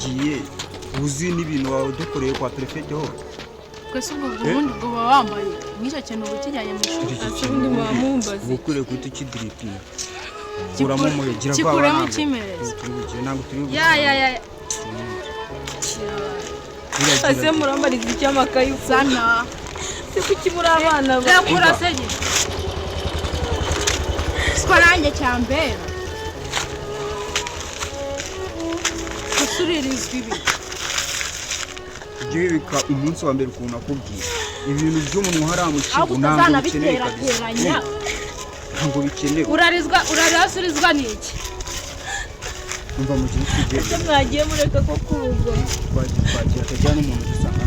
wagiye uzi n'ibintu wadukoreye kwa prefect ho kwese ubwo bundi bwo bawambaye n'icyo kintu ukijyanye mu ishuri asundi mwamumbazi ukure kwita kidiripina kuramo muhegira kwa kikuremo kimereza ntabwo turi ya ase murambariza icyamakaye sana kuki muri abana bakura sege twarange cyambera usuririzwa ibi igihe bika umunsi wa mbere ukuntu akubwiye ibintu by'umuntu haramucigo ntabwo bikeneye ntabwo bikenewe urarasurizwa n'iki umva mu gihe kigeze mwagiye mureka ko kurugo twagira atajyana umuntu dusanga